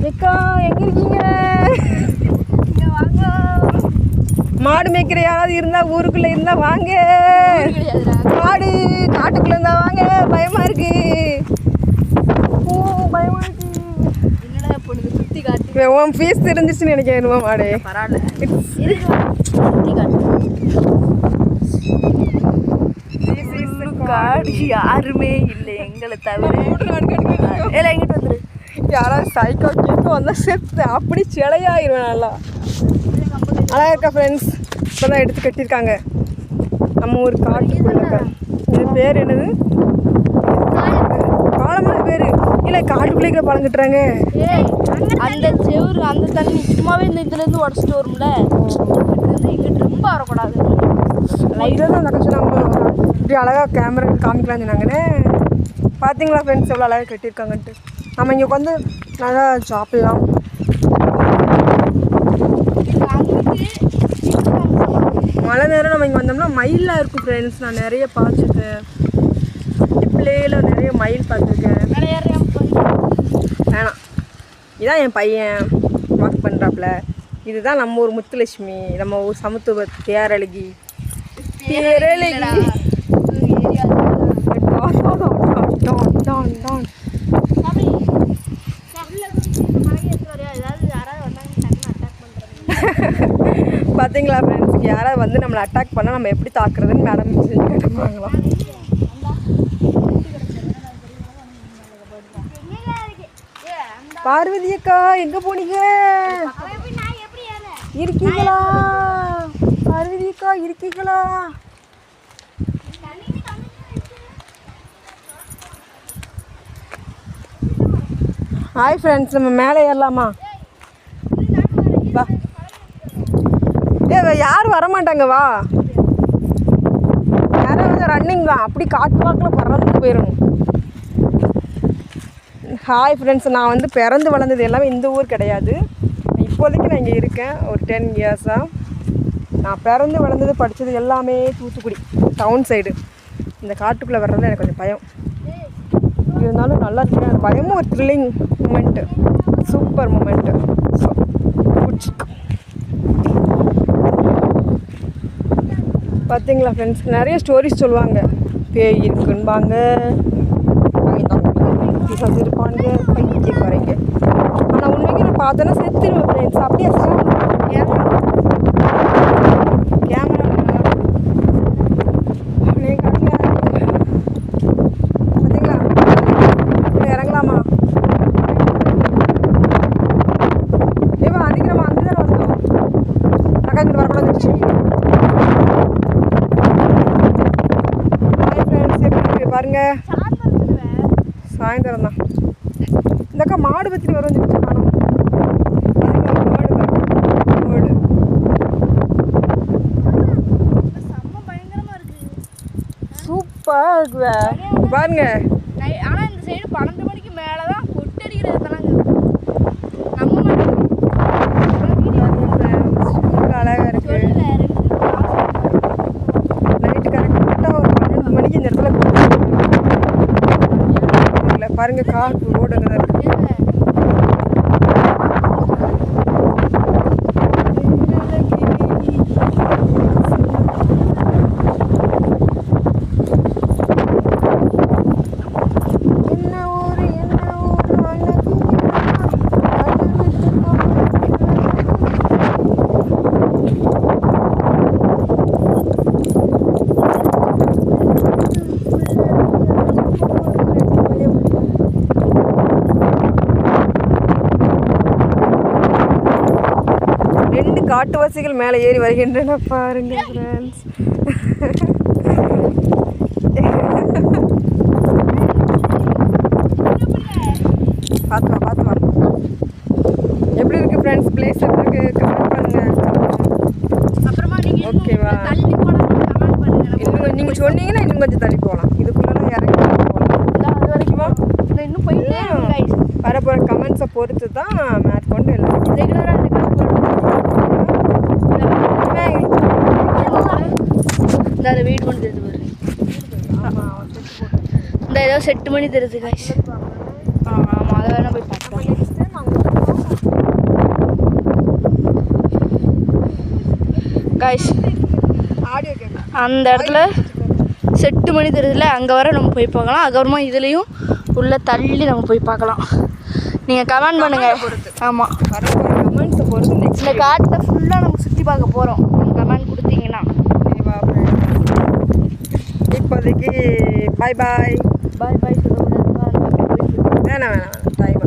அக்கா எங்க இருக்கீங்க? மாடு மேய்க்கிற யாராவது இருந்தா ஊருக்குள்ள இருந்தா வாங்க. காடு காட்டுக்குள்ள இருந்தா வாங்க. பயமா இருக்கு. பயமா இருக்கு. என்னடா பொண்ணு சுத்தி காட்டு. உன் ஃபீஸ் தெரிஞ்சிச்சுன்னு நினைக்கிறேன். மாடு காடு யாருமே இல்லை எங்களை தவிர. எங்கிட்ட வந்துரு. யாராவது சைக்கோ கேட்க வந்தால் செத்து அப்படி சிலையாயிருவேன். நல்லா அழகா இருக்கா ஃப்ரெண்ட்ஸ். இப்போ தான் எடுத்து கட்டியிருக்காங்க நம்ம ஒரு காட்டுக்குள்ள. இது பேர் என்னது? பாலமாக பேர் இல்லை, காட்டுக்குள்ளே பழம் கட்டுறாங்க. அந்த செவரு அந்த தண்ணி சும்மாவே இந்த இதுலேருந்து உடச்சிட்டு வரும்ல, இங்கிட்டு ரொம்ப வரக்கூடாது. லைட்டாக தான் அந்த சொன்னாங்க இப்படி அழகாக கேமரா காமிக்கலாம்னு சொன்னாங்கன்னு. பார்த்தீங்களா ஃப்ரெண்ட்ஸ் எவ்வளோ அழகாக கட்டியிருக்காங்கன்ட்டு. நம்ம இங்கே வந்து நல்லா சாப்பிட்லாம். மழை நேரம் நம்ம இங்கே வந்தோம்னா மயிலாக இருக்கும் ஃப்ரெண்ட்ஸ். நான் நிறைய பார்த்துருக்கேன். பிள்ளையில் நிறைய மயில் பார்த்துருக்கேன். வேணாம், இதான் என் பையன் வாக் பண்ணுறாப்புல. இதுதான் நம்ம ஊர் முத்துலட்சுமி, நம்ம ஊர் சமத்துவ பேரழகி. பார்த்தீங்களா ஃப்ரெண்ட்ஸ், யாராவது வந்து நம்மளை அட்டாக் பண்ணால் நம்ம எப்படி தாக்குறதுன்னு மேடம் செஞ்சு கேட்டுப்பாங்களா? பார்வதி அக்கா எங்க போனீங்க? இருக்கீங்களா? பார்வதி அக்கா இருக்கீங்களா? ஹாய் ஃப்ரெண்ட்ஸ், நம்ம மேலே ஏறலாமா? வா. யாரும் வரமாட்டாங்க, வா. யாரும் வந்து ரன்னிங் தான், அப்படி காட்டு வாக்கில் பறந்து போயிடணும். ஹாய் ஃப்ரெண்ட்ஸ், நான் வந்து பிறந்து வளர்ந்தது எல்லாமே இந்த ஊர் கிடையாது. இப்போதைக்கு நான் இங்கே இருக்கேன் ஒரு 10 இயர்ஸாக. நான் பிறந்து வளர்ந்தது படித்தது எல்லாமே தூத்துக்குடி டவுன் சைடு. இந்த காட்டுக்குள்ளே வர்றதுல எனக்கு கொஞ்சம் பயம் இருந்தாலும் நல்லா இருக்கேன். அந்த பயமும் ஒரு த்ரில்லிங் மூமெண்ட்டு, சூப்பர் மூமெண்ட்டு. ஸோ பார்த்தீங்களா ஃப்ரெண்ட்ஸ், நிறைய ஸ்டோரிஸ் சொல்லுவாங்க. பேய் இருக்குன்பாங்க, இருப்பானுங்க, பைக்கு குறைங்க. ஆனால் உண்மைக்கு நான் பார்த்தேன்னா செத்துருவேன் ஃப்ரெண்ட்ஸ். அப்படியே கேமரா பார்த்தீங்களா? இறங்கலாமா? ஏவா அன்றைக்கி நம்ம அங்கே தானே வந்தோம். அக்கா இங்கிட்டு வரக்கூடாது. ஹாய் ஃப்ரெண்ட்ஸ், எப்படி இருக்கு பாருங்க. சாயந்தரம் தான் இந்த அக்கா மாடு பற்றி வரும். சூப்பராக இருக்குவே பாருங்க. ஆனால் இந்த சைடு 12 மணிக்கு மேலே தான் கொட்டு அடிக்கிறது தானாங்க. நம்ம அழகாக இருக்கு. நைட்டு கரெக்டாக ஒரு 12 மணிக்கு இந்த இடத்துல பாருங்க. கார் ரோடு அங்கே தான் இருக்கு. காட்டுவாசிகள் மேலே ஏறி வருகின்றன பாருங்க ஃப்ரெண்ட்ஸ். பார்த்து வா. எப்படி இருக்கு ஃப்ரெண்ட்ஸ்? பிளேஸ் எப்படி இருக்கு? கமெண்ட் பண்ணுங்க. அப்புறமா நீங்க ஓகேவா? தள்ளி போனா கமெண்ட் பண்ணுங்க. இன்னும் நீங்க சொன்னீங்கன்னா இன்னும் கொஞ்சம் தள்ளி போகலாம். இதுக்குள்ள இறங்கி போகலாம். அது வரைக்குமா இன்னும் போயிட்டே கைஸ். வரப்போகிற கமெண்ட்ஸை பொறுத்து தான் மேற்கொண்டு எல்லாம் ரெகுலராக அந்த இந்த வெயிட் பண்ணி தெரியுது பாரு. இந்த ஏதோ செட்டு மணி தெரியுது கைஸ். ஆமாம், அதை வேணா போய் பார்க்கலாம். காய்ஸ் ஆடியோ கேட்கலாம். அந்த இடத்துல செட்டு மணி தெரியுதுல, அங்கே வர நம்ம போய் பார்க்கலாம். அதுக்கப்புறமா இதுலேயும் உள்ளே தள்ளி நம்ம போய் பார்க்கலாம். நீங்கள் கமெண்ட் பண்ணுங்கள். ஆமாம், வர கமெண்ட்ஸை பொறுத்து நெக்ஸ்ட் இந்த காட்டை ஃபுல்லாக நம்ம சுற்றி பார்க்க போகிறோம். நீங்கள் கமெண்ட் கொடுத்தீங்கன்னா. இப்போதைக்கு பாய் பாய். பாய் பாய் சொல்லக்கூடாது. வேணாம் டைம்